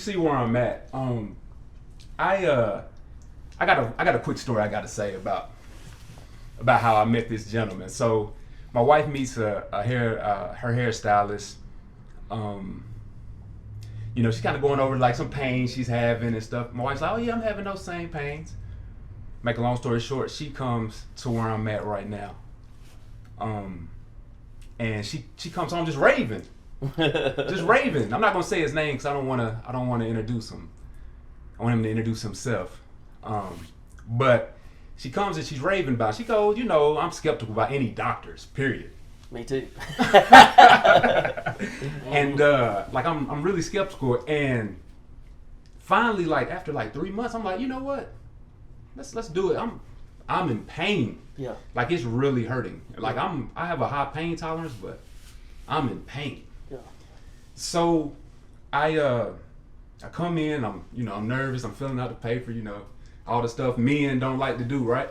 see where I'm at. I got a quick story I got to say about how I met this gentleman. So my wife meets her hairstylist. She's kind of going over like some pain she's having and stuff. My wife's like, oh yeah, I'm having those same pains. Make a long story short, she comes to where I'm at right now. And she comes home just raving. Just raving. I'm not gonna say his name because I don't wanna introduce him. I want him to introduce himself. But she comes and she's raving about it. She goes, I'm skeptical about any doctors, period. Me too. And I'm really skeptical. And finally, like after like 3 months, I'm like, you know what? Let's do it. I'm in pain. Yeah. Like it's really hurting. Like I have a high pain tolerance, but I'm in pain. Yeah. So I come in, I'm nervous, I'm filling out the paper, all the stuff men don't like to do, right?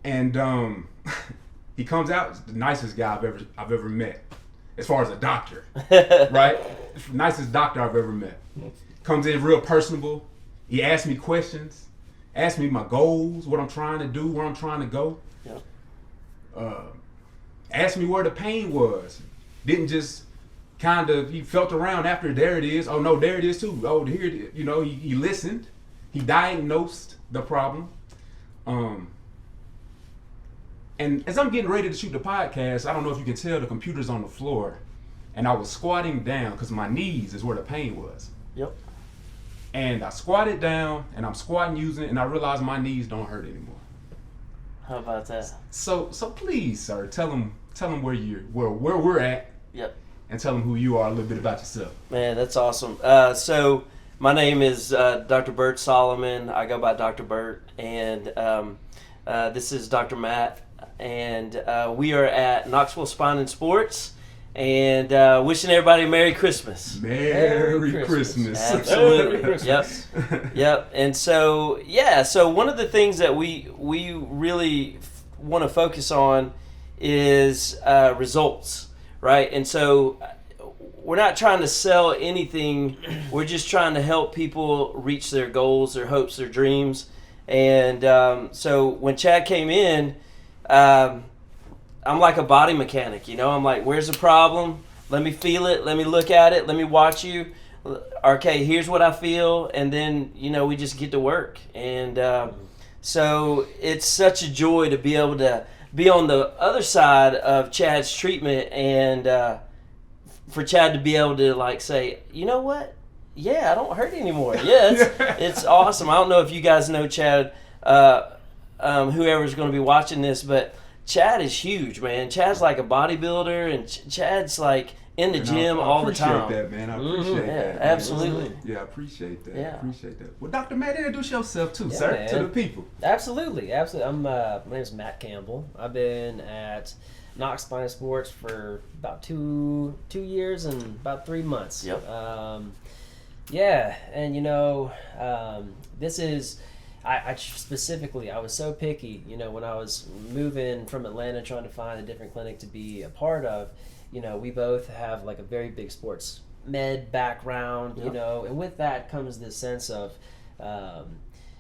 And he comes out, the nicest guy I've ever met, as far as a doctor, right? Nicest doctor I've ever met. Comes in real personable. He asks me questions, asks me my goals, what I'm trying to do, where I'm trying to go. Yeah. Asked me where the pain was. Didn't just he felt around after, there it is. Oh no, there it is too. Oh, here it is. He listened. He diagnosed the problem. And as I'm getting ready to shoot the podcast, I don't know if you can tell, the computer's on the floor, and I was squatting down because my knees is where the pain was. Yep. And I squatted down, and I'm squatting using it, and I realized my knees don't hurt anymore. How about that? So please, sir, tell them where we're at. Yep. And tell them who you are, a little bit about yourself. Man, that's awesome. So my name is Dr. Bert Solomon. I go by Dr. Bert, and this is Dr. Matt, and we are at Knoxville Spine and Sports, and wishing everybody a Merry Christmas. Merry Christmas. Absolutely. Yep. And so one of the things that we really want to focus on is results. Right, and so we're not trying to sell anything. We're just trying to help people reach their goals, their hopes, their dreams. And so when Chad came in, I'm like a body mechanic. I'm like, where's the problem? Let me feel it. Let me look at it. Let me watch you. Okay, here's what I feel, and then we just get to work. And so it's such a joy to be able to be on the other side of Chad's treatment, and for Chad to be able to say, you know what? Yeah, I don't hurt anymore. Yeah, it's awesome. I don't know if you guys know Chad, whoever's going to be watching this, but Chad is huge, man. Chad's like a bodybuilder, and Chad's like in the gym all the time. I appreciate that, man. I appreciate that. Yeah, absolutely. Yeah, I appreciate that. Yeah. I appreciate that. Well, Dr. Matt, introduce yourself too, Yeah, sir, man. to the people. Absolutely. My name is Matt Campbell. I've been at Knoxville Spine and Sports for about two years and about 3 months. Yep. This is. I specifically, I was so picky, when I was moving from Atlanta trying to find a different clinic to be a part of. We both have like a very big sports med background, Yep. And with that comes this sense of,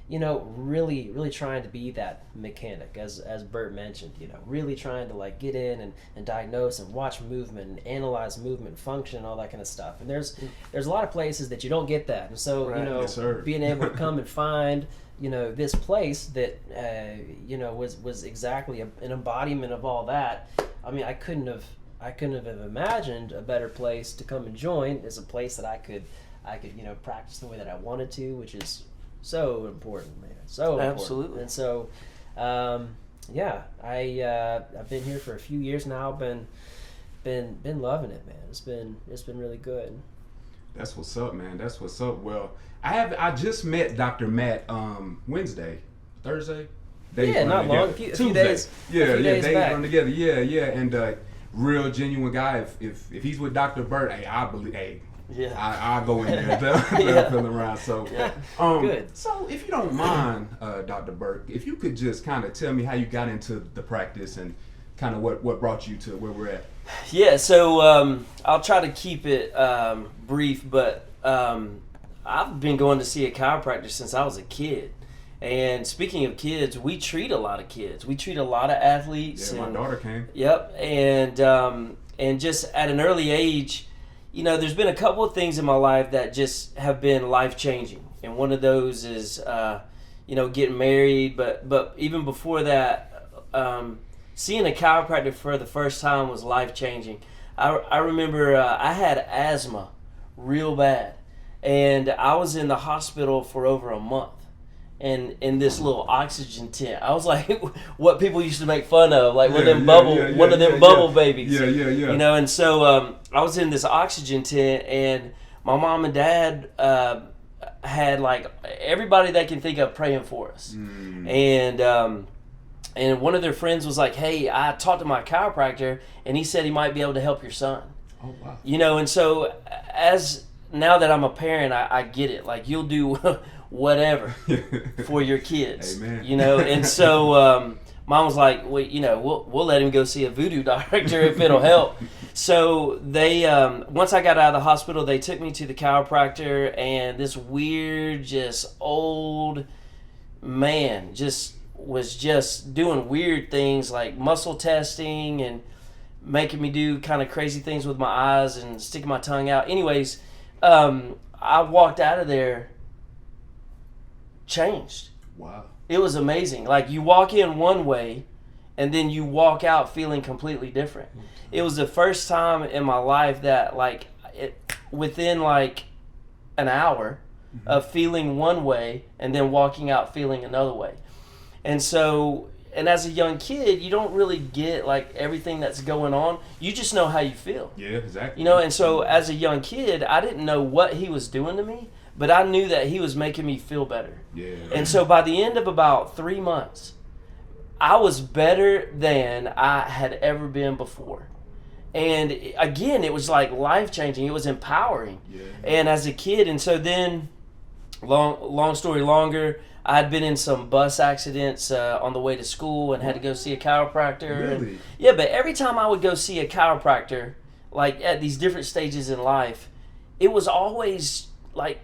really, really trying to be that mechanic, as Bert mentioned, really trying to get in and diagnose and watch movement and analyze movement, function, and all that kind of stuff. And there's a lot of places that you don't get that. And so, Right. Yes, sir. being able to come and find, this place that, was exactly an embodiment of all that. I mean, I couldn't have imagined a better place to come and join. It's a place that I could practice the way that I wanted to, which is so important, man. So important. Absolutely. And so, I've been here for a few years now. Been loving it, man. It's been really good. That's what's up, man. That's what's up. Well, I just met Dr. Matt Thursday. Days Yeah, run not together. long. A few Tuesday. days. Days back. run together. Yeah. And real genuine guy. If he's with Dr. Bert, I believe. Yeah. I'll go in there, feeling around. So, Yeah. Good. So, if you don't mind, Dr. Bert, if you could just kind of tell me how you got into the practice and kind of what brought you to where we're at. Yeah, so I'll try to keep it brief, but I've been going to see a chiropractor since I was a kid. And speaking of kids, we treat a lot of kids. We treat a lot of athletes. Yeah, my daughter came. Yep, and just at an early age, you know, there's been a couple of things in my life that just have been life changing, and one of those is, you know, getting married. But even before that, seeing a chiropractor for the first time was life changing. I remember I had asthma real bad, and I was in the hospital for over a month. And in this little oxygen tent, I was like, what people used to make fun of, like one of them bubble babies. Yeah. You know, and so I was in this oxygen tent, and my mom and dad had like everybody they can think of praying for us, and one of their friends was like, hey, I talked to my chiropractor, and he said he might be able to help your son. Oh wow. You know, and so now that I'm a parent, I get it. Like, you'll do whatever for your kids. Amen. You know, and so mom was like, well, you know, we'll let him go see a voodoo doctor if it'll help. So they once I got out of the hospital, they took me to the chiropractor, and this weird, just old man was just doing weird things like muscle testing and making me do kind of crazy things with my eyes and sticking my tongue out. Anyways, I walked out of there changed. Wow. It was amazing. Like, you walk in one way and then you walk out feeling completely different. It was the first time in my life that, like, within like an hour of feeling one way and then walking out feeling another way. And so, and as a young kid, you don't really get like everything that's going on. You just know how you feel. Yeah, exactly. You know, and so as a young kid, I didn't know what he was doing to me, but I knew that he was making me feel better. Yeah. And so by the end of about 3 months, I was better than I had ever been before. And again, it was like life-changing. It was empowering. Yeah. And as a kid, and so then, long story longer, I had been in some bus accidents on the way to school and had to go see a chiropractor. Really? And, yeah, but every time I would go see a chiropractor, like at these different stages in life, it was always like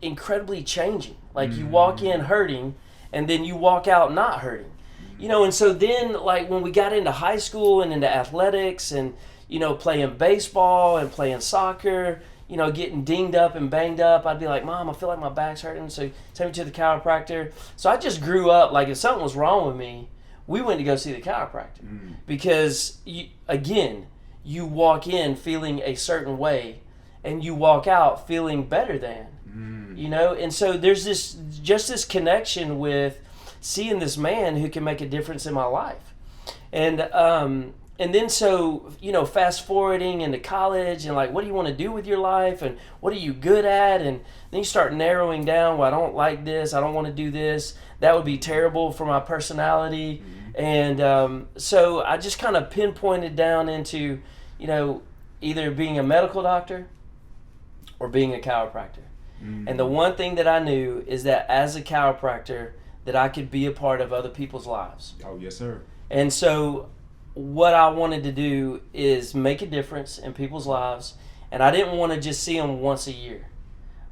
incredibly changing. Like, you walk in hurting and then you walk out not hurting. You know, and so then, like, when we got into high school and into athletics and, you know, playing baseball and playing soccer, you know, getting dinged up and banged up, I'd be like, Mom, I feel like my back's hurting, so take me to the chiropractor. So I just grew up, like, if something was wrong with me, we went to go see the chiropractor. Because, you walk in feeling a certain way, and you walk out feeling better than. You know, and so there's this connection with seeing this man who can make a difference in my life. And then so, you know, fast forwarding into college and like, what do you want to do with your life and what are you good at? And then you start narrowing down, well, I don't like this, I don't want to do this, that would be terrible for my personality. And so I just kind of pinpointed down into, you know, either being a medical doctor or being a chiropractor. And the one thing that I knew is that as a chiropractor, that I could be a part of other people's lives. Oh, yes, sir. And so what I wanted to do is make a difference in people's lives, and I didn't want to just see them once a year.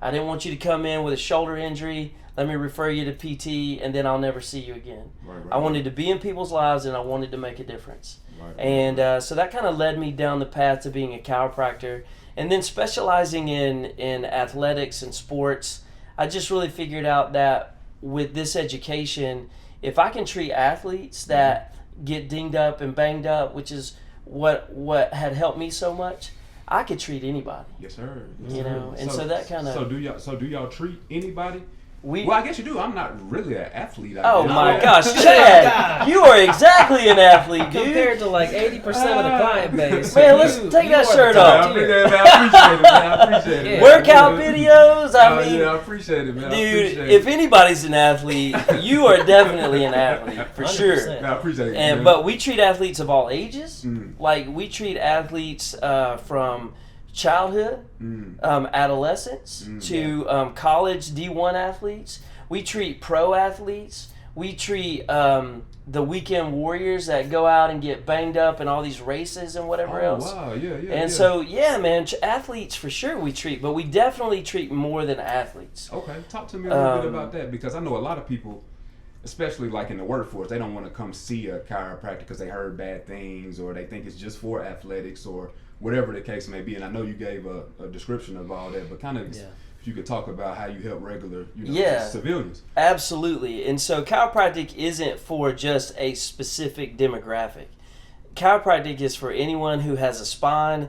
I didn't want you to come in with a shoulder injury, let me refer you to PT, and then I'll never see you again. Right, I wanted to be in people's lives, and I wanted to make a difference. And so that kind of led me down the path to being a chiropractor. And then specializing in athletics and sports, I just really figured out that with this education, if I can treat athletes that get dinged up and banged up, which is what had helped me so much, I could treat anybody. Yes, sir. Yes, you sir. know, and so that kind of. So do y'all treat anybody? Well, I guess you do. I'm not really an athlete. Oh my gosh, Chad, you are exactly an athlete, dude. Compared to like 80% of the client base. Man, let's take that shirt off. I appreciate it, man. I appreciate it. Workout videos. I mean, yeah, I appreciate it, man. Dude, if anybody's an athlete, you are definitely an athlete for 100%. sure. I appreciate it. But we treat athletes of all ages. Like, we treat athletes from childhood, adolescence to college D1 athletes. We treat pro athletes. We treat the weekend warriors that go out and get banged up in all these races and whatever else. Wow, yeah. And so, yeah, man, athletes for sure we treat, but we definitely treat more than athletes. Okay, talk to me a little bit about that, because I know a lot of people, especially like in the workforce, they don't want to come see a chiropractor because they heard bad things, or they think it's just for athletics, or whatever the case may be. And I know you gave a description of all that, but kind of if you could talk about how you help regular, civilians. Absolutely. And so chiropractic isn't for just a specific demographic. Chiropractic is for anyone who has a spine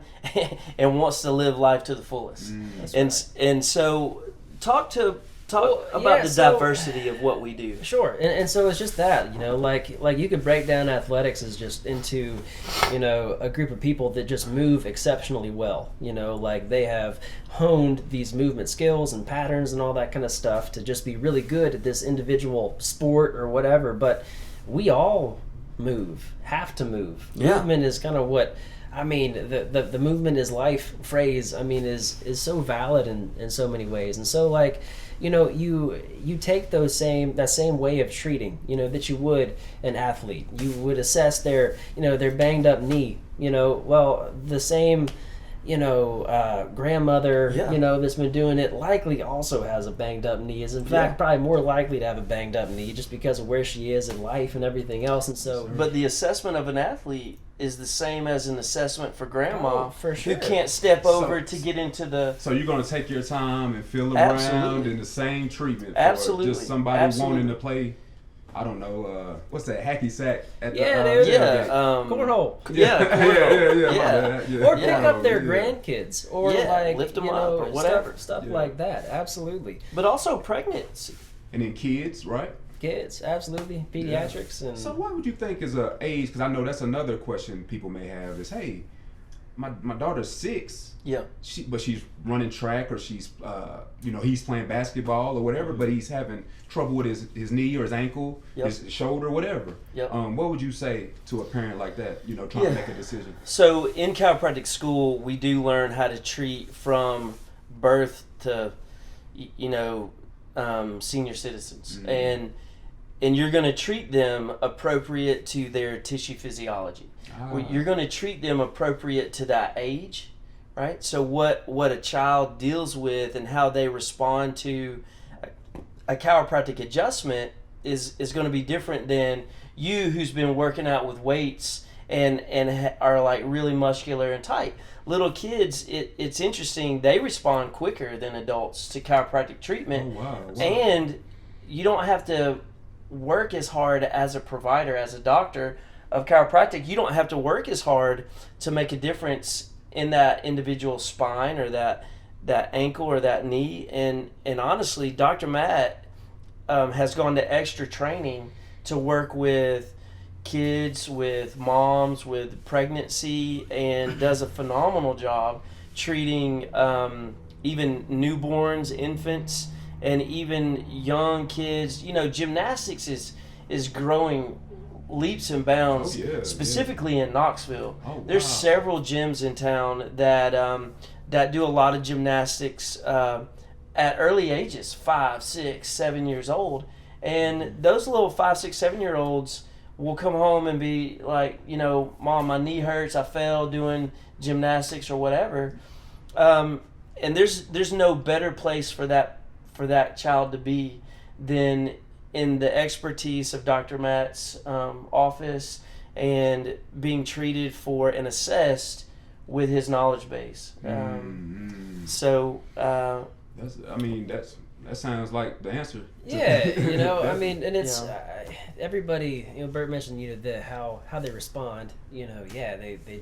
and wants to live life to the fullest. And so talk about the diversity of what we do. Sure, and so it's just that, like you could break down athletics as just into, a group of people that just move exceptionally well. Like they have honed these movement skills and patterns and all that kind of stuff to just be really good at this individual sport or whatever. But we all have to move. Yeah. Movement is kind of what. The movement is life phrase, is so valid in so many ways. And so, like, you take that same way of treating, that you would an athlete. You would assess their banged up knee, the same, grandmother, that's been doing it likely also has a banged up knee, is in fact probably more likely to have a banged up knee just because of where she is in life and everything else. And so, but the assessment of an athlete is the same as an assessment for grandma, for sure, who can't step over to get into the. So you're going to take your time and feel around in the same treatment for just somebody wanting to play. I don't know, what's that, hacky sack at cornhole. Cornhole. Or pick up their grandkids, or lift them up, or whatever. Stuff like that, absolutely. But also pregnancy. And then kids, right? Kids, absolutely. Pediatrics. And so what would you think is a age, because I know that's another question people may have, is, hey, my daughter's 6. Yeah. But she's running track, or she's, he's playing basketball or whatever, but he's having trouble with his knee or his ankle, his shoulder, whatever. Yep. What would you say to a parent like that, trying to make a decision? So in chiropractic school, we do learn how to treat from birth to, senior citizens. Mm-hmm. And you're going to treat them appropriate to their tissue physiology. You're going to treat them appropriate to that age, right? So what a child deals with and how they respond to a chiropractic adjustment is going to be different than you, who's been working out with weights and are like really muscular and tight. Little kids, it's interesting, they respond quicker than adults to chiropractic treatment. Oh, wow. And you don't have to work as hard as a provider, as a doctor of chiropractic. You don't have to work as hard to make a difference in that individual spine or that ankle or that knee. And honestly, Dr. Matt has gone to extra training to work with kids, with moms, with pregnancy, and does a phenomenal job treating even newborns, infants, and even young kids. Gymnastics is growing leaps and bounds, specifically in Knoxville. Oh, wow. There's several gyms in town that do a lot of gymnastics at early ages, 5, 6, 7 years old. And those little 5, 6, 7-year-olds will come home and be like, Mom, my knee hurts, I fell doing gymnastics or whatever. And there's no better place for that child to be than in the expertise of Dr. Matt's office and being treated for and assessed with his knowledge base. That sounds like the answer. And it's everybody. Bert mentioned how they respond. They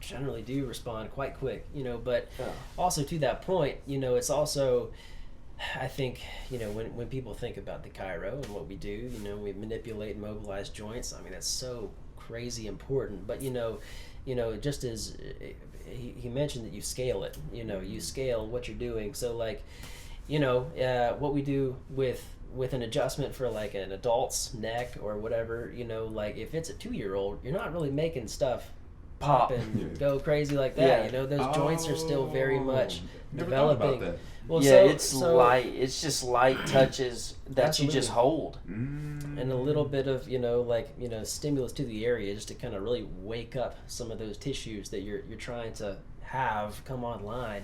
generally do respond quite quick. But also to that point, it's also, I think, when people think about the chiro and what we do, we manipulate and mobilize joints. That's so crazy important. But just as he mentioned that you scale it. You scale what you're doing. So like, what we do with an adjustment for like an adult's neck or whatever, like if it's a 2-year-old, you're not really making stuff pop and go crazy like that. Yeah. You know, those joints are still very much developing. About that. Well, yeah, it's light. It's just light touches that you just hold, and a little bit of stimulus to the area just to kind of really wake up some of those tissues that you're trying to have come online.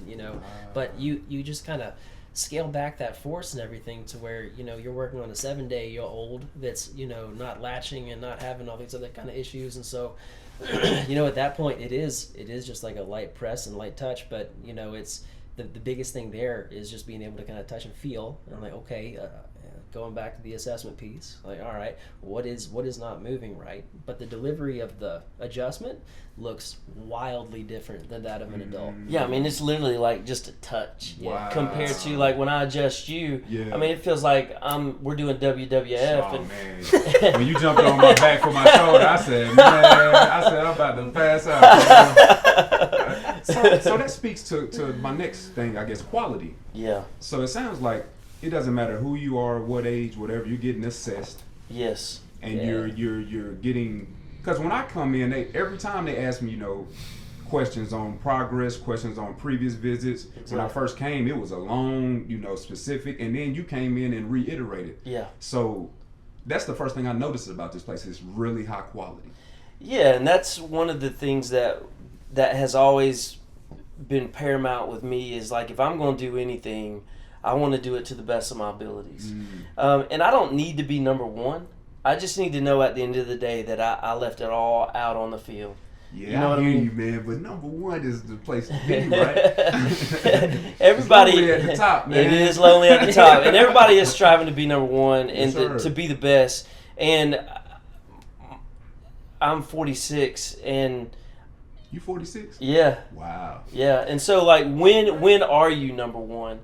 But you just kind of scale back that force and everything to where you're working on a 7-day-old that's not latching and not having all these other kind of issues, and so at that point it is just like a light press and light touch, but it's the biggest thing there is just being able to kind of touch and feel, and like, okay, going back to the assessment piece, like, all right, what is not moving right, but the delivery of the adjustment looks wildly different than that of an adult. Yeah, I mean, it's literally like just a touch compared to like when I adjust you. Yeah. I mean, it feels like we're doing WWF. Oh, man. When you jumped on my back for my shoulder, I said, I'm about to pass out. So that speaks to my next thing, I guess, quality. Yeah. So it sounds like it doesn't matter who you are, what age, whatever, you're getting assessed. Yes. And you're getting, because when I come in, every time they ask me, questions on progress, questions on previous visits. Exactly. When I first came, it was a long, specific, and then you came in and reiterated. Yeah. So that's the first thing I noticed about this place. It's really high quality. Yeah, and that's one of the things that has always been paramount with me is like, if I'm going to do anything, I want to do it to the best of my abilities. And I don't need to be number one. I just need to know at the end of the day that I left it all out on the field. Yeah, you know what I mean? You, man, but number one is the place to be, right? Everybody, it's lonely at the top, man. It is lonely at the top. And everybody is striving to be number one and to be the best. And I'm 46 and... You 46? Yeah. Wow. Yeah, and so like when are you number one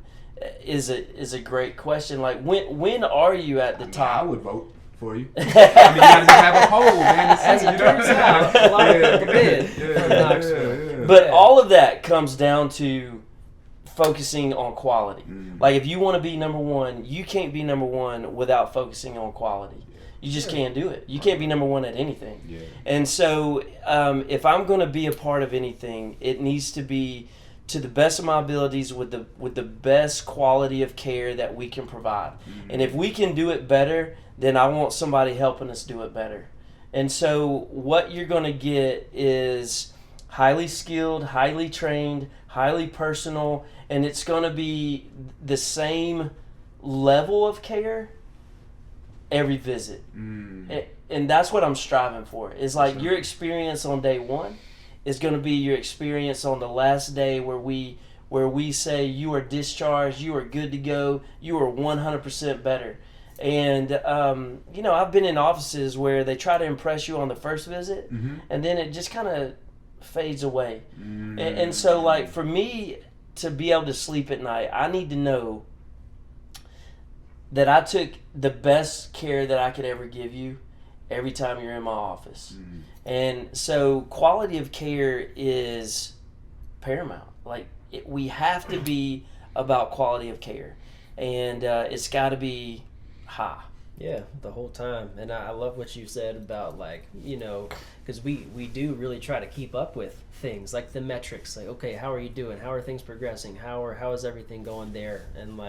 is a great question. Like when are you at the top? I would vote for you. I mean, you gotta just have a poll, man. As it turns out, a lot of people did from Knoxville. But all of that comes down to focusing on quality. Like if you want to be number one, you can't be number one without focusing on quality. You just can't do it. You can't be number one at anything. Yeah. And so if I'm going to be a part of anything, it needs to be to the best of my abilities with the best quality of care that we can provide. And if we can do it better, then I want somebody helping us do it better. And so what you're going to get is highly skilled, highly trained, highly personal, and it's going to be the same level of care every visit. And that's what I'm striving for. It's like your experience on day one is going to be your experience on the last day where we say you are discharged, you are good to go, you are 100% better. And I've been in offices where they try to impress you on the first visit, and then it just kind of fades away. And so like for me to be able to sleep at night, I need to know that I took the best care that I could ever give you every time you're in my office. And so quality of care is paramount. Like we have to be about quality of care, and it's got to be high. Yeah, the whole time. And I love what you said about because we do really try to keep up with things like the metrics. Like, okay, how are you doing? How are things progressing? How is everything going there? And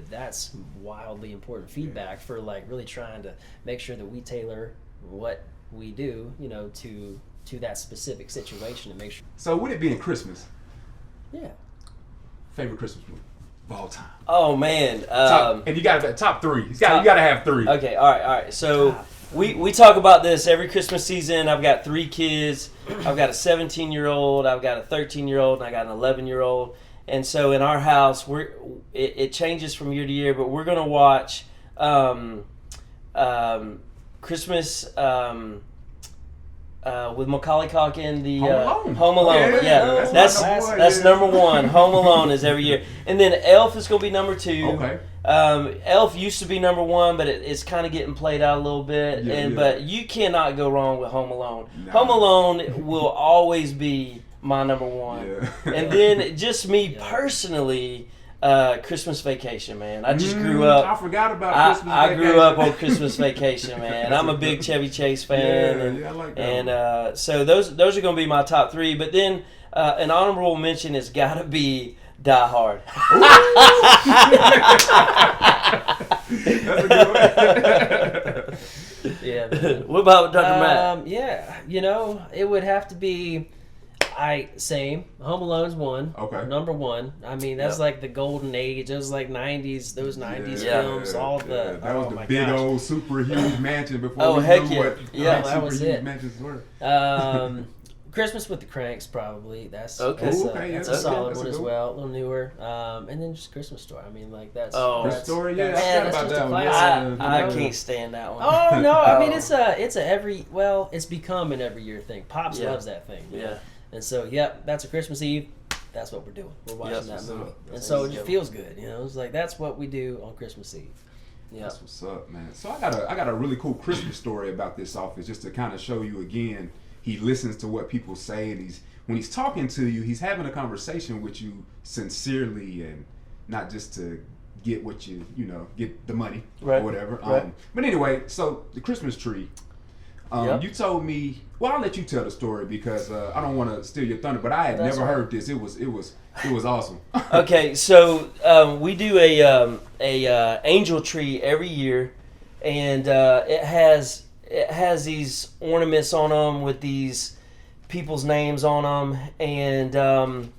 that's wildly important feedback for like really trying to make sure that we tailor what we do, to that specific situation and make sure. So with it being Christmas, favorite Christmas movie of all time? Oh man, and you got top three. You got to have three. Okay, all right. So we talk about this every Christmas season. I've got 3 kids. I've got a 17-year-old. I've got a 13-year-old, and I got an 11-year-old. And so in our house, it changes from year to year, but we're gonna watch Christmas with Macaulay Culkin, the Home Alone. Yeah. That's number one. Home Alone is every year, and then Elf is gonna be number 2. Okay. Elf used to be number 1, but it's kind of getting played out a little bit. But you cannot go wrong with Home Alone. Nah. Home Alone will always be my number 1. And then just me personally, Christmas Vacation, man. I just grew up. I forgot about Christmas Vacation. I grew up on Christmas Vacation, man. I'm a big Chevy Chase fan. Yeah, I like that. And so those are going to be my top 3. But then an honorable mention has got to be Die Hard. That's a good one. Yeah. Man. What about Dr. Matt? Yeah, it would have to be. Same. Home Alone's one. Okay. Number 1. I mean, that's like the golden age. Those like 90s, those 90s films, all the. That was the my big gosh. old super huge mansion before Oh, we heck knew yeah. what Yeah, that super was huge it. mansions were. Christmas with the Cranks, probably. That's Okay. That's, Ooh, a, okay, that's yeah, a solid that's one a as good well, a little newer. And then just Christmas Story. I mean, like that's. Oh. that's, Story, yeah, that's- I forgot about that's that one. just a classic. I can't stand that one. Oh no! I mean, Oh. it's become an every year thing. Pops Yeah. loves that thing. Yeah. And so, that's a Christmas Eve. That's what we're doing. We're watching that movie, and That's so it what's just up. feels good. It's like that's what we do on Christmas Eve. Yeah. That's what's up, man. So I got a really cool Christmas story about this office, just to kind of show you again. He listens to what people say, and when he's talking to you, he's having a conversation with you sincerely, and not just to get what get the money Right. or whatever. Right. But anyway, so the Christmas tree. Yep. You told me. Well, I'll let you tell the story because I don't want to steal your thunder. But I had That's never right. heard this. It was awesome. Okay, so we do a angel tree every year, and it has these ornaments on them with these people's names on them, and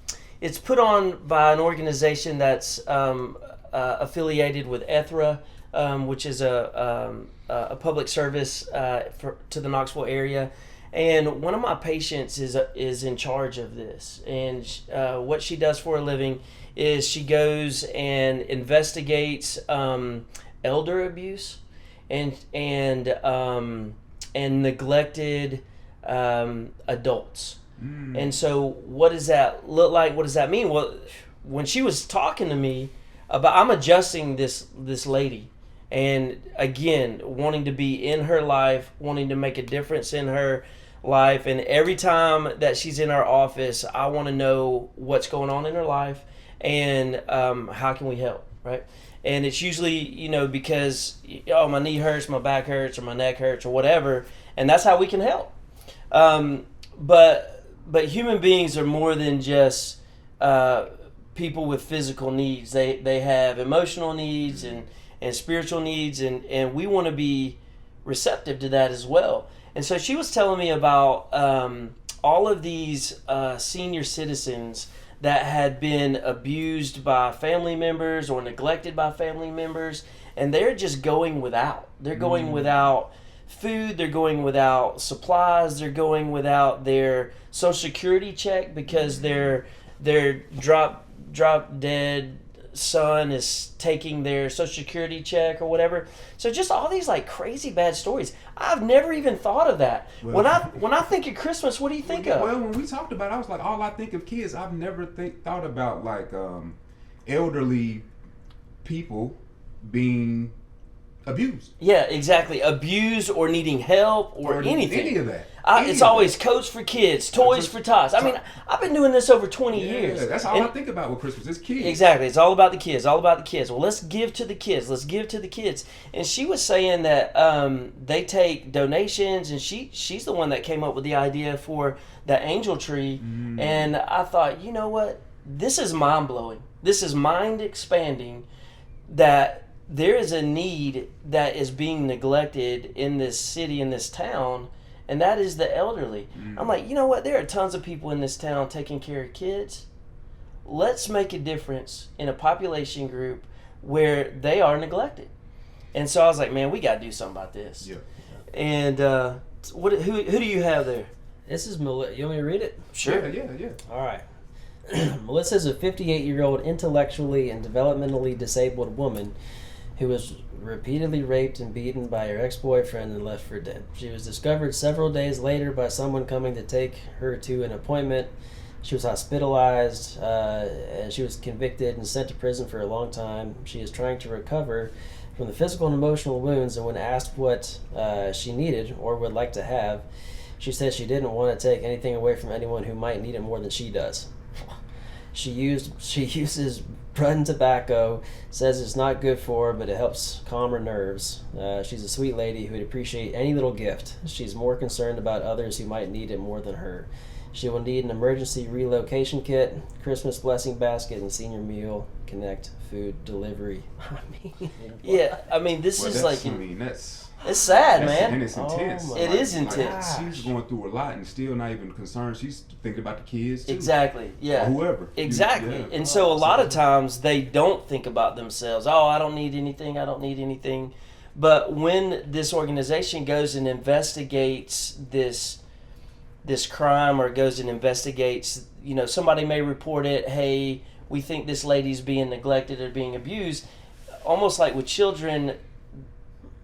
it's put on by an organization that's affiliated with ETHRA, which is a public service to the Knoxville area. And one of my patients is in charge of this, and what she does for a living is she goes and investigates elder abuse and neglected adults. And so, what does that look like? What does that mean? Well, when she was talking to me about, I'm adjusting this lady. And again, wanting to be in her life, wanting to make a difference in her life. And every time that she's in our office, I want to know what's going on in her life and how can we help, right? And it's usually, because, my knee hurts, my back hurts, or my neck hurts, or whatever. And that's how we can help. But human beings are more than just people with physical needs. They have emotional needs and spiritual needs, and we want to be receptive to that as well. And so she was telling me about all of these senior citizens that had been abused by family members or neglected by family members, and they're just going without. They're going without food, they're going without supplies, they're going without their Social Security check because their drop dead son is taking their Social Security check or whatever. So just all these like crazy bad stories. I've never even thought of that. Well, when I think of Christmas, what do you think of? Well, when we talked about it, I was like, all I think of kids. I've never thought about like elderly people being abused. Yeah, exactly. Abused or needing help or anything. Any of that. It's always coats for kids, toys for tots. I mean, I've been doing this over 20 years. That's all I think about with Christmas. It's kids. Exactly. It's all about the kids. All about the kids. Well, let's give to the kids. Let's give to the kids. And she was saying that they take donations, and she's the one that came up with the idea for the angel tree. And I thought, you know what? This is mind-blowing. This is mind-expanding that there is a need that is being neglected in this city, in this town, and that is the elderly. I'm like, you know what? There are tons of people in this town taking care of kids. Let's make a difference in a population group where they are neglected. And so I was like, man, we got to do something about this. Yeah. And who do you have there? This is Melissa. You want me to read it? Sure. Yeah. All right. Melissa is a 58-year-old intellectually and developmentally disabled woman who was repeatedly raped and beaten by her ex-boyfriend and left for dead. She was discovered several days later by someone coming to take her to an appointment. She was hospitalized, and she was convicted and sent to prison for a long time. She is trying to recover from the physical and emotional wounds, and when asked what she needed or would like to have, she said she didn't want to take anything away from anyone who might need it more than she does. She uses Run tobacco, says it's not good for her, but it helps calm her nerves. She's a sweet lady who would appreciate any little gift. She's more concerned about others who might need it more than her. She will need an emergency relocation kit, Christmas blessing basket, and senior meal connect food delivery. I mean, Yeah, I mean, this is like, That's it's sad, and man. it's intense. It is intense. She's going through a lot and still not even concerned. She's thinking about the kids too. Exactly. Yeah. Or whoever. Exactly. Yeah. And so a lot of times they don't think about themselves. Oh, I don't need anything. I don't need anything. But when this organization goes and investigates this crime, or goes and investigates, somebody may report it, hey, we think this lady's being neglected or being abused. Almost like with children,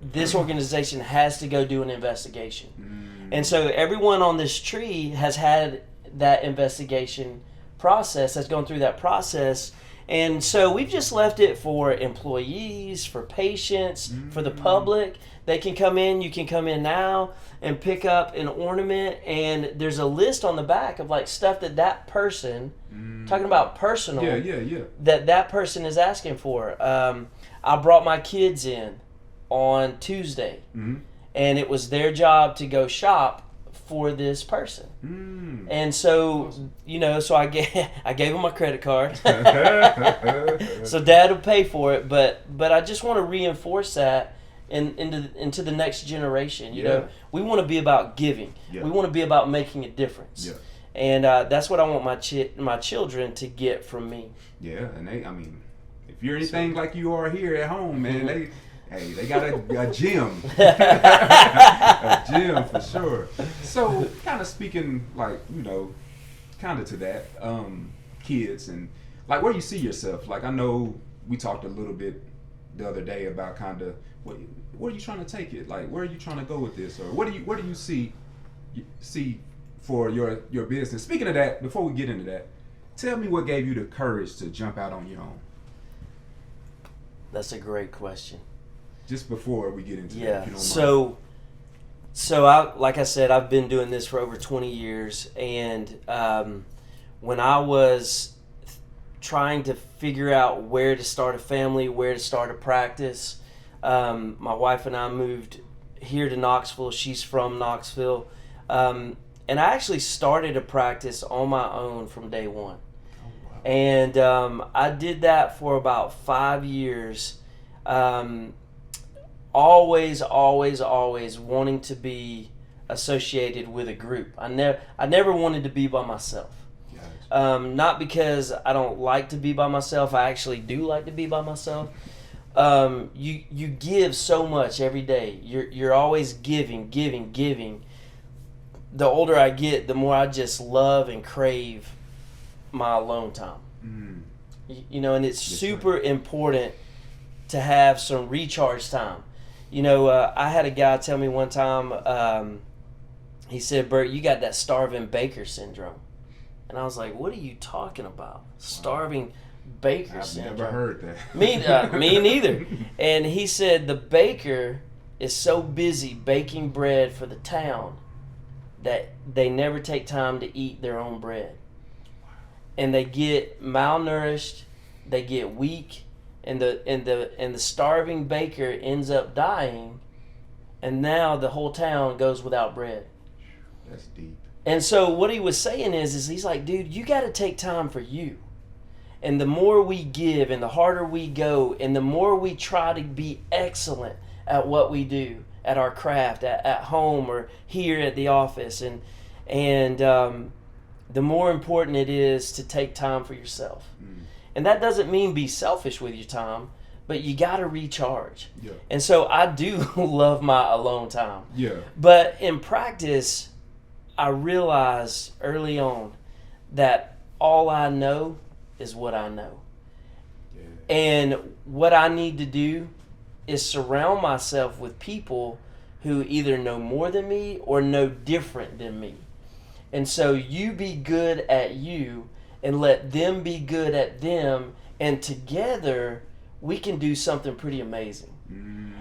this organization has to go do an investigation. And so everyone on this tree has had that investigation process, has gone through that process. And so we've just left it for employees, for patients, for the public. They can come in, you can come in now and pick up an ornament, and there's a list on the back of like stuff that person, talking about personal, that person is asking for. I brought my kids in on Tuesday, and it was their job to go shop for this person. And so, so I gave them my credit card. So Dad will pay for it, but I just want to reinforce that into the next generation. You know, we want to be about giving. We want to be about making a difference. And that's what I want my children to get from me. Yeah, and if you're anything like you are here at home, man, they got a gym. A gym for sure. So, kind of speaking, kind of to that, kids, and like where you see yourself. Like, I know we talked a little bit the other day about kind of where are you trying to take it? Like, where are you trying to go with this, or what do you see for your business? Speaking of that, before we get into that, tell me what gave you the courage to jump out on your own. That's a great question. Just before we get into that, if you don't mind. So like I said, I've been doing this for over 20 years, and when I was trying to figure out where to start a family, where to start a practice, my wife and I moved here to Knoxville. She's from Knoxville, and I actually started a practice on my own from day one. And I did that for about 5 years. Always wanting to be associated with a group. I never wanted to be by myself. Not because I don't like to be by myself. I actually do like to be by myself. You give so much every day. You're always giving. The older I get, the more I just love and crave my alone time. And it's super important to have some recharge time. I had a guy tell me one time, he said, Bert, you got that starving baker syndrome. And I was like, what are you talking about? Starving baker syndrome? I've never heard that. Me neither. And he said the baker is so busy baking bread for the town that they never take time to eat their own bread. And they get malnourished, they get weak, and the starving baker ends up dying, and now the whole town goes without bread. That's deep. And so what he was saying is he's like, dude, you got to take time for you. And the more we give, and the harder we go, and the more we try to be excellent at what we do, at our craft, at home or here at the office, and the more important it is to take time for yourself. And that doesn't mean be selfish with your time, but you got to recharge. And so I do love my alone time. But in practice, I realized early on that all I know is what I know. And what I need to do is surround myself with people who either know more than me or know different than me. And so you be good at you and let them be good at them, and together we can do something pretty amazing.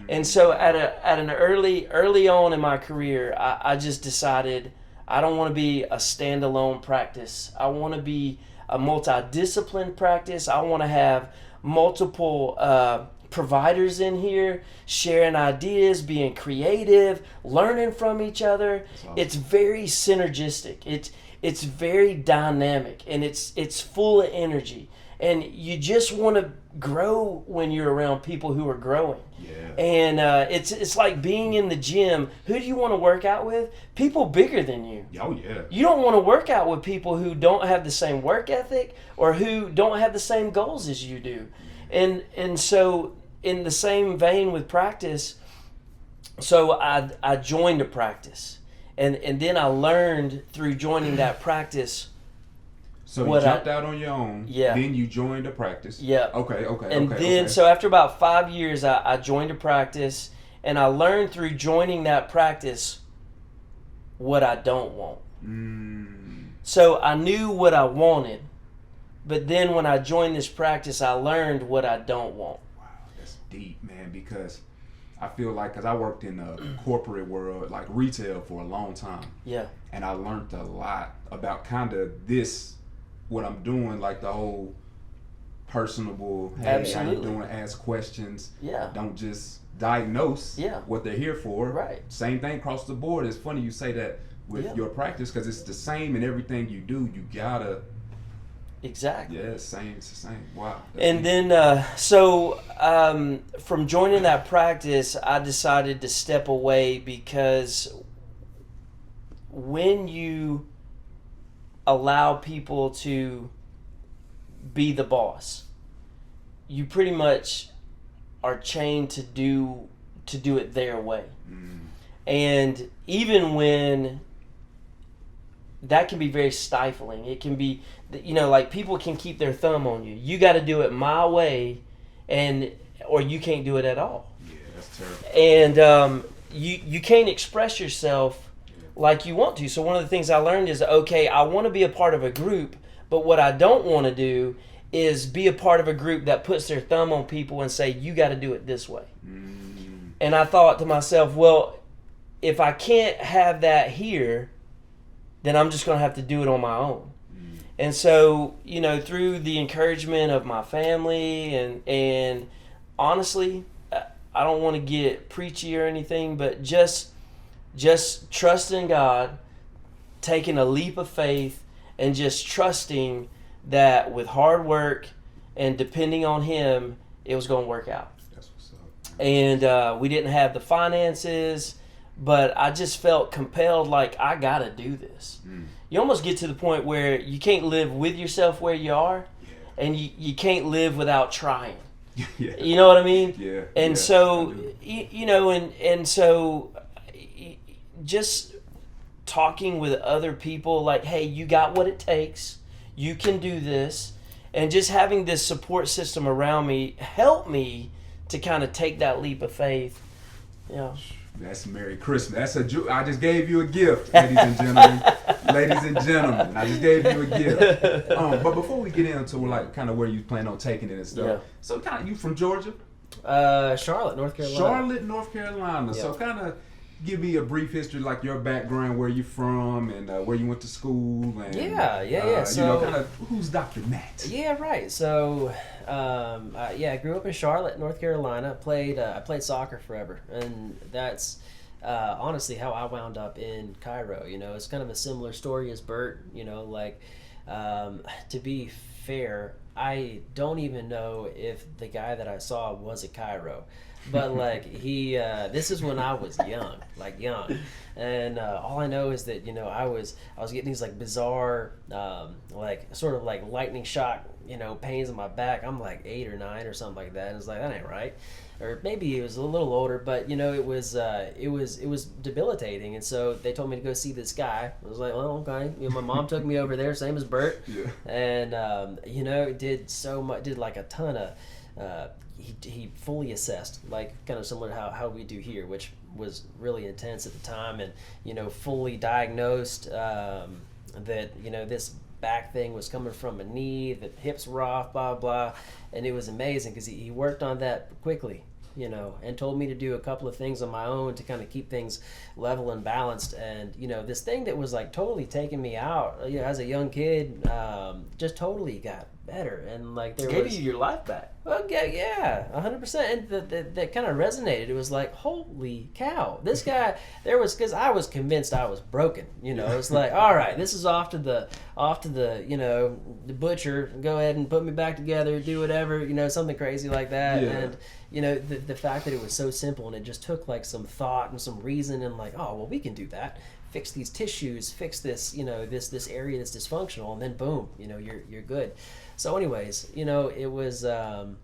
And so at an early on in my career, I just decided I don't want to be a standalone practice. I want to be a multidisciplined practice. I want to have multiple providers in here sharing ideas, being creative, learning from each other. Awesome. It's very synergistic. It's very dynamic, and it's full of energy. And you just want to grow when you're around people who are growing. Yeah. And it's like being in the gym. Who do you want to work out with? People bigger than you. Oh, yeah. You don't want to work out with people who don't have the same work ethic or who don't have the same goals as you do. And so in the same vein with practice, so I joined a practice. And then I learned through joining that practice. So you jumped out on your own. Yeah. Then you joined a practice. Yeah. Okay. And then, so after about 5 years, I joined a practice, and I learned through joining that practice what I don't want. So I knew what I wanted, but then when I joined this practice, I learned what I don't want. Wow, that's deep, man, because I feel like, because I worked in the corporate world, like retail, for a long time. Yeah. And I learned a lot about kind of this, what I'm doing, like the whole personable, hey, Absolutely. how you doing, ask questions. Yeah. Don't just diagnose Yeah. what they're here for. Right. Same thing across the board. It's funny you say that with Yeah. your practice, because it's the same in everything you do. You gotta, Exactly. yeah, it's the same. Wow. That's And deep. then, from joining that practice, I decided to step away, because when you allow people to be the boss, you pretty much are chained to do it their way. And even when that can be very stifling, it can be, like people can keep their thumb on you. You got to do it my way, or you can't do it at all. Yeah, that's terrible. And you can't express yourself like you want to. So one of the things I learned is, okay, I want to be a part of a group, but what I don't want to do is be a part of a group that puts their thumb on people and say, you got to do it this way. And I thought to myself, well, if I can't have that here, then I'm just going to have to do it on my own. And so, through the encouragement of my family and honestly, I don't want to get preachy or anything, but just trusting God, taking a leap of faith, and just trusting that with hard work and depending on Him, it was going to work out. That's what's up. And we didn't have the finances, but I just felt compelled, like, I got to do this. You almost get to the point where you can't live with yourself where you are, and you can't live without trying. Yeah. You know what I mean? Yeah. And yeah, so, and so just talking with other people, like, hey, you got what it takes. You can do this. And just having this support system around me helped me to kind of take that leap of faith. Yeah. That's Merry Christmas. I just gave you a gift, ladies and gentlemen. Ladies and gentlemen, I just gave you a gift. But before we get into like kind of where you plan on taking it and stuff, Yeah. so kind of you from Georgia? Charlotte, North Carolina. Charlotte, North Carolina. Yeah. So kind of give me a brief history, like your background, where you from, and where you went to school, and Yeah. So, kind of who's Dr. Matt? Yeah, right. So, I grew up in Charlotte, North Carolina. I played soccer forever, and that's honestly how I wound up in Cairo. It's kind of a similar story as Bert. To be fair, I don't even know if the guy that I saw was a Cairo. But like this is when I was young, and all I know is that I was getting these like bizarre, sort of like lightning shock, pains in my back. I'm like 8 or 9 or something like that, and it's like that ain't right, or maybe it was a little older, but it was debilitating, and so they told me to go see this guy. I was like, well, okay, my mom took me over there, same as Bert, Yeah. and did so much, did like a ton of. He fully assessed, like kind of similar to how we do here, which was really intense at the time, and fully diagnosed that this back thing was coming from a knee, the hips were off, blah blah, and it was amazing because he worked on that quickly, you know, and told me to do a couple of things on my own to kind of keep things level and balanced. And, you know, this thing that was like totally taking me out, you know, as a young kid, just totally got better. And like there Gave was you your life back. well, yeah, 100%. And that kind of resonated. It was like, holy cow, this guy. There was, because I was convinced I was broken. You know, it's like, all right, this is off to the you know, the butcher. Go ahead and put me back together. Do whatever, you know, something crazy like that. Yeah. And you know, the fact that it was so simple and it just took like some thought and some reason and like, oh well, we can do that. Fix these tissues. Fix this, you know, this area that's dysfunctional, and then boom, you know, you're good. So anyways, you know, it was that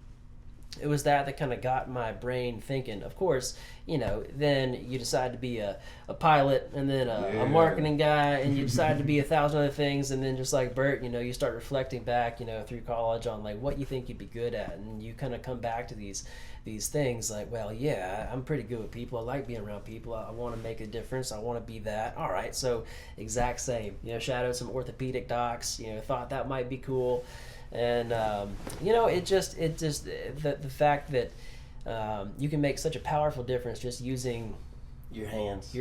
kind of got my brain thinking. Of course, you know, then you decide to be a pilot, and then a marketing guy, and you decide to be 1,000 other things, and then just like Bert, you know, you start reflecting back, you know, through college on like what you think you'd be good at, and you kind of come back to these things like, well, yeah, I'm pretty good with people. I like being around people. I want to make a difference. I want to be that. All right, so exact same. You know, shadowed some orthopedic docs. You know, thought that might be cool. And you know, it just the fact that you can make such a powerful difference just using Your hands.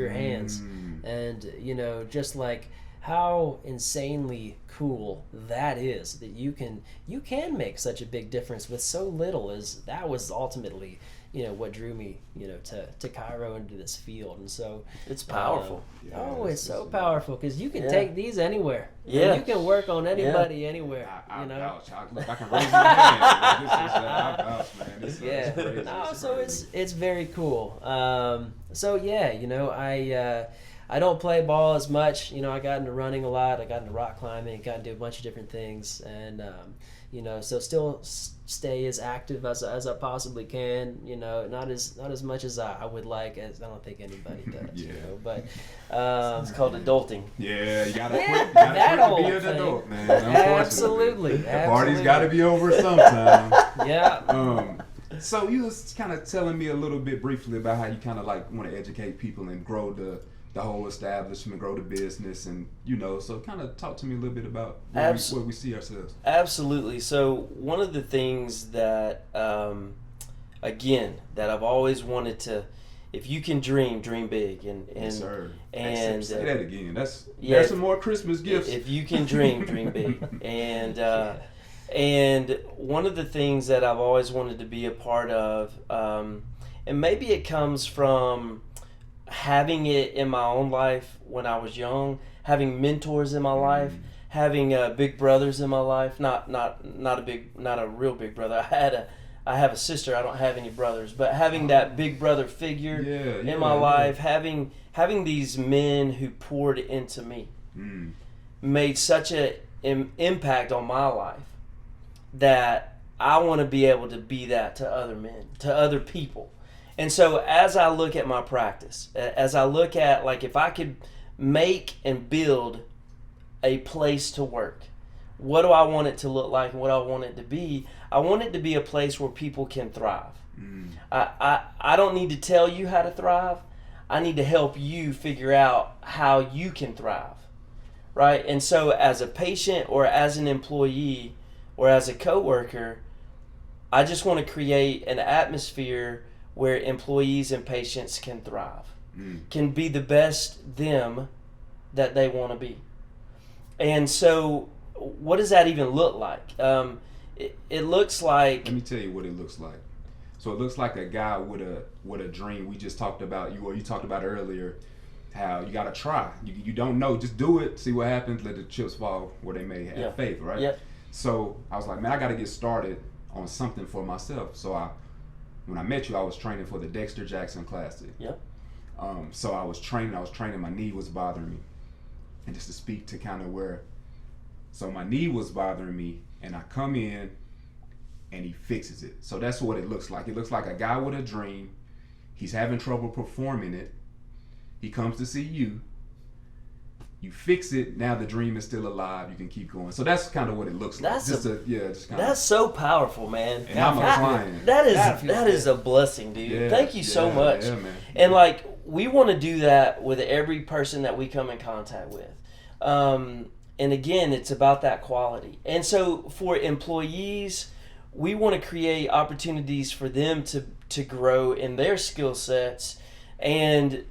and you know, just like how insanely cool that is, that you can make such a big difference with so little. As that was ultimately, you know, what drew me, you know, to chiro and to this field. And so It's powerful. it's so powerful, because you can Yeah. take these anywhere. Yeah. You can work on anybody anywhere. I You know. vouch. Look, I can raise my hand. I vouch, man. This is Yeah. crazy. No, It's so crazy. it's very cool. So yeah, you know, I don't play ball as much. You know, I got into running a lot. I got into rock climbing. Got into a bunch of different things, and you know, so still stay as active as I possibly can. You know, not as much as I would like. As I don't think anybody does. Yeah. You know, but It's called adulting. Yeah, you gotta Yeah, quit. that Gotta whole quit to be an thing. adult, man. Unfortunately. Absolutely, The party's absolutely. got to be over sometime. yeah. So you was kind of telling me a little bit briefly about how you kind of like want to educate people and grow the whole establishment, grow the business, and you know. So kind of talk to me a little bit about where we see ourselves. Absolutely. So one of the things that, again, that I've always wanted to, if you can dream big, and Yes, sir. and Say that again. That's some more Christmas gifts. If you can dream big, and one of the things that I've always wanted to be a part of, and maybe it comes from having it in my own life when I was young, having mentors in my life, having big brothers in my life. Not a real big brother. I have a sister. I don't have any brothers, but having that big brother figure in my life, having these men who poured into me, made such an impact on my life that I want to be able to be that to other men, to other people. And so as I look at my practice, as I look at, like, if I could make and build a place to work, what do I want it to look like and what I want it to be? I want it to be a place where people can thrive. I don't need to tell you how to thrive. I need to help you figure out how you can thrive, right? And so as a patient or as an employee or as a coworker, I just want to create an atmosphere where employees and patients can thrive, can be the best them that they want to be. And so what does that even look like? It looks like... Let me tell you what it looks like. So it looks like a guy with a dream. We just talked about, you talked about earlier, how you got to try. You don't know. Just do it. See what happens. Let the chips fall where they may have faith, right? Yep. So I was like, man, I got to get started on something for myself. So when I met you, I was training for the Dexter Jackson Classic. Yep. So I was training, my knee was bothering me. And just to speak to kind of where, so my knee was bothering me, and I come in and he fixes it. So that's what it looks like. It looks like a guy with a dream. He's having trouble performing it. He comes to see you. You fix it. Now the dream is still alive. You can keep going. So that's kind of what it looks like. That's so powerful, man. And I'm a client. That is a blessing, dude. Yeah, Thank you so much. Yeah, man. And like, we want to do that with every person that we come in contact with. And again, it's about that quality. And so for employees we want to create opportunities for them to grow in their skill sets. And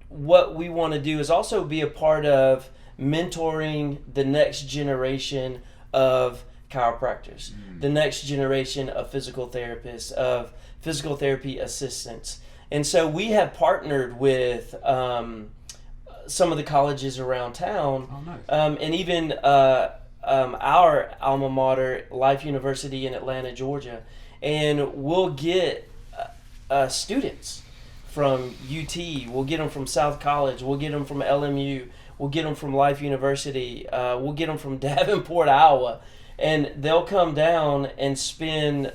what we want to do is also be a part of mentoring the next generation of chiropractors, the next generation of physical therapists, of physical therapy assistants. And so we have partnered with some of the colleges around town, and even our alma mater, Life University in Atlanta, Georgia, and we'll get students from UT, we'll get them from South College, we'll get them from LMU, we'll get them from Life University, we'll get them from Davenport, Iowa, and they'll come down and spend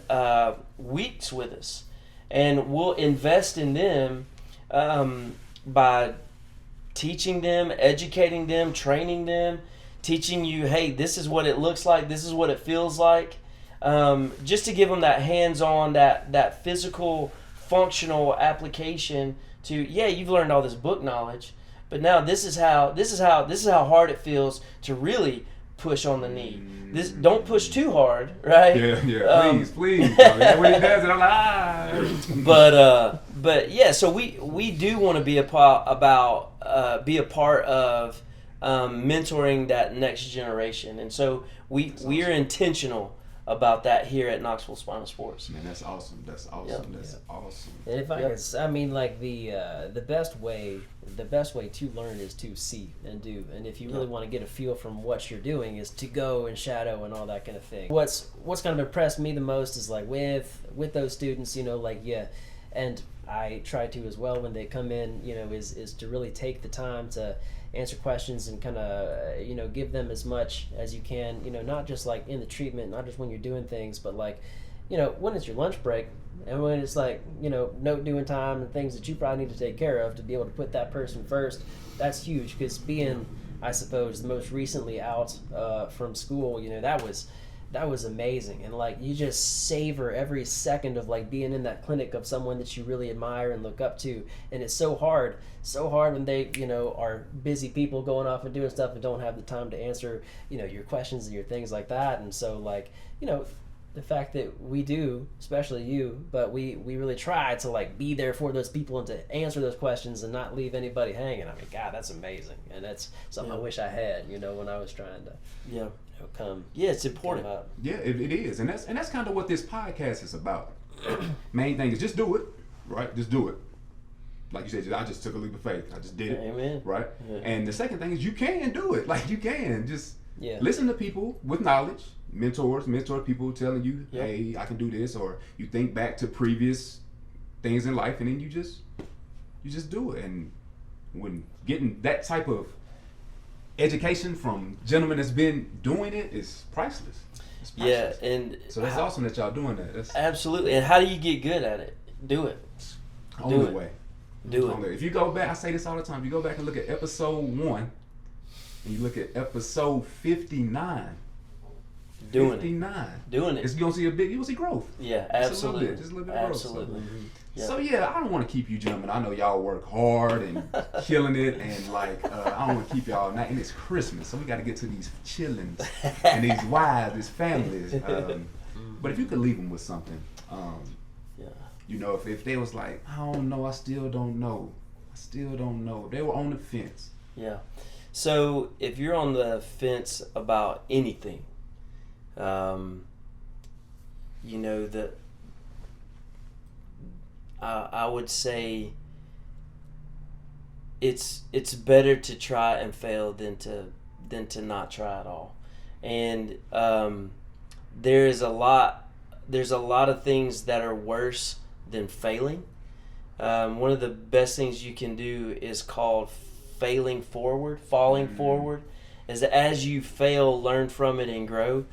weeks with us, and we'll invest in them by teaching them, educating them, training them, teaching you, hey, this is what it looks like, this is what it feels like, just to give them that hands-on, that physical, functional application to, yeah, you've learned all this book knowledge, but now this is how hard it feels to really push on the knee. Don't push too hard, right? Yeah. Please. When he does it, I'm like, But yeah, so we do want to be a part of mentoring that next generation, and so we are intentional about that here at Knoxville Spine and Sports. Man, that's awesome. That's awesome. Yep. That's awesome. And if I mean, like the best way to learn is to see and do. And if you really want to get a feel from what you're doing, is to go and shadow and all that kind of thing. What's kind of impressed me the most is like with those students, and I try to as well when they come in, is to really take the time to answer questions and kind of, give them as much as you can, not just like in the treatment, not just when you're doing things, but like, when it's your lunch break and when it's like, note doing time and things that you probably need to take care of to be able to put that person first. That's huge, because being, I suppose, the most recently out from school, that was amazing. And like, you just savor every second of like being in that clinic of someone that you really admire and look up to. And it's so hard when they, are busy people going off and doing stuff and don't have the time to answer, your questions and your things like that. And so like, the fact that we do, especially you, but we really try to like be there for those people and to answer those questions and not leave anybody hanging. I mean, God, that's amazing. And that's something I wish I had, when I was trying to come. Yeah, it's important. Yeah, it is. And that's kind of what this podcast is about. Main thing is just do it, right? Just do it. Like you said, I just took a leap of faith. I just did it. Amen. Right? Yeah. And the second thing is you can do it. Like, you can. Just listen to people with knowledge, mentor people telling you, hey, I can do this, or you think back to previous things in life, and then you just do it. And when getting that type of education from gentlemen that's been doing it is priceless. It's priceless. Yeah, and so that's awesome that y'all doing that. That's absolutely. And how do you get good at it? Do it. Only way. Do it. If you go back, I say this all the time. If you go back and look at episode 1, and you look at episode 59. Doing it. You're gonna see you will see growth. Yeah, absolutely. Just a little bit of growth. Absolutely. So yeah, I don't want to keep you gentlemen. I know y'all work hard and killing it, and like I don't want to keep y'all all night. And it's Christmas, so we got to get to these chillings and these wives, these families. But if you could leave them with something, if they was like, I don't know, I still don't know. They were on the fence. Yeah. So if you're on the fence about anything, that I would say it's better to try and fail than to not try at all. And there's a lot of things that are worse than failing. One of the best things you can do is called falling forward. As you fail, learn from it and grow.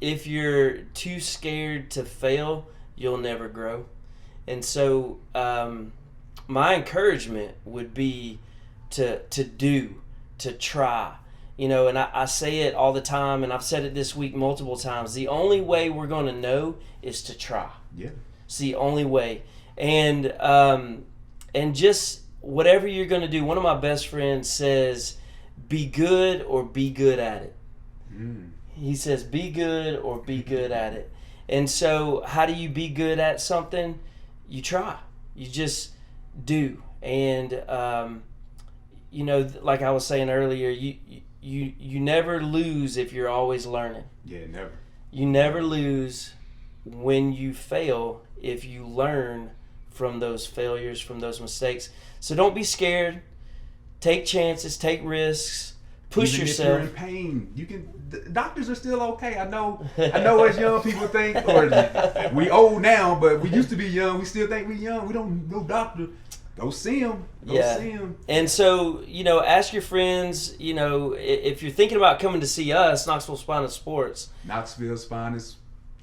If you're too scared to fail, you'll never grow. And so my encouragement would be to try. And I say it all the time, and I've said it this week multiple times. The only way we're going to know is to try. Yeah. It's the only way. And just whatever you're going to do, one of my best friends says, be good or be good at it. He says, be good or be good at it. And so how do you be good at something? You try. You just do. And, like I was saying earlier, you never lose if you're always learning. Yeah, never. You never lose when you fail if you learn from those failures, from those mistakes. So don't be scared. Take chances, take risks, push Even yourself. If you're in pain, doctors are still okay. I know as young people think, or we old now, but we used to be young. We still think we young. We don't know doctor. Go see him. See him. And so, ask your friends, if you're thinking about coming to see us, Knoxville Spine and Sports. Knoxville Spine and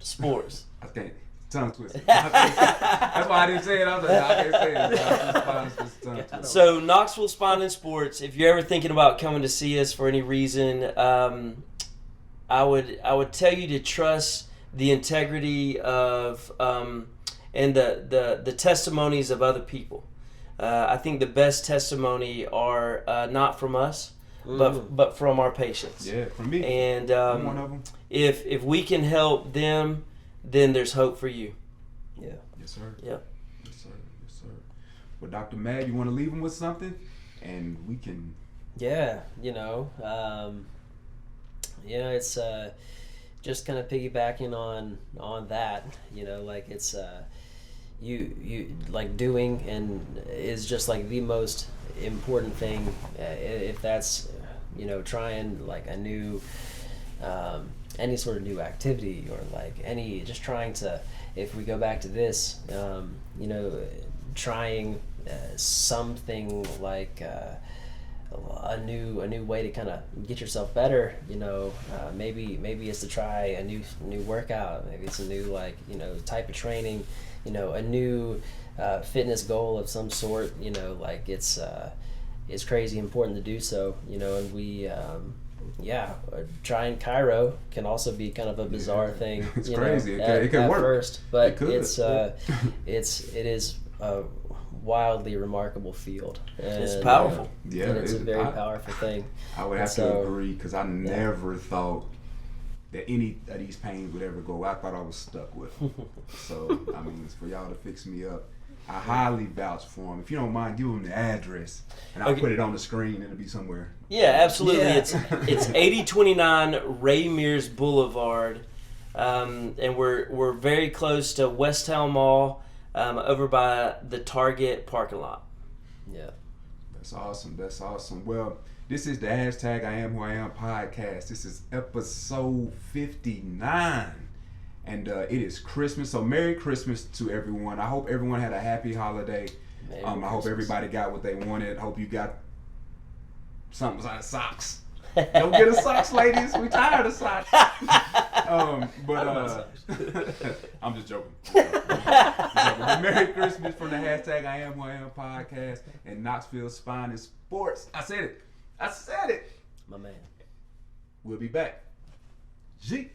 Sports. I can't. Tongue twister. That's why I didn't say it. I was like, I can't say it. Knoxville Spine and Sports, tongue twister. So, Knoxville Spine and Sports, if you're ever thinking about coming to see us for any reason, I would tell you to trust the integrity of and the testimonies of other people. I think the best testimony are not from us, but from our patients. Yeah, from me. And I'm one of them. If we can help them, then there's hope for you. Yeah. Yes, sir. Yeah. Yes, sir. Yes, sir. Well, Dr. Mag, you want to leave them with something, and we can. Yeah, it's just kind of piggybacking on that. It's you like doing and is just like the most important thing. If that's trying like a new any sort of new activity, or like just trying to, if we go back to this, trying something like a new way to kind of get yourself better. Maybe it's to try a new workout. Maybe it's a new type of training. A new fitness goal of some sort. It's crazy important to do so. And we trying chiro can also be kind of a bizarre thing. It's crazy. It can at work first, but it it is a wildly remarkable field. And, it's powerful. Yeah, and it's a very powerful thing. I would have to agree, because I never thought that any of these pains would ever go. I thought I was stuck with them. So, it's for y'all to fix me up. I highly vouch for them. If you don't mind, give them the address, and I'll put it on the screen. It'll be somewhere. Yeah, absolutely. Yeah. It's 8029 Ray Mears Boulevard, and we're very close to Westtown Mall, over by the Target parking lot. Yeah. That's awesome. That's awesome. Well, this is the #iAMWHOiAM podcast. This is episode 59. And it is Christmas, so Merry Christmas to everyone. I hope everyone had a happy holiday. I hope everybody got what they wanted. Hope you got something besides socks. Don't get us socks, ladies. We tired of socks. I'm just joking. Merry Christmas from the #iAMWHOiAM podcast and Knoxville Spine and Sports. I said it. My man. We'll be back. G.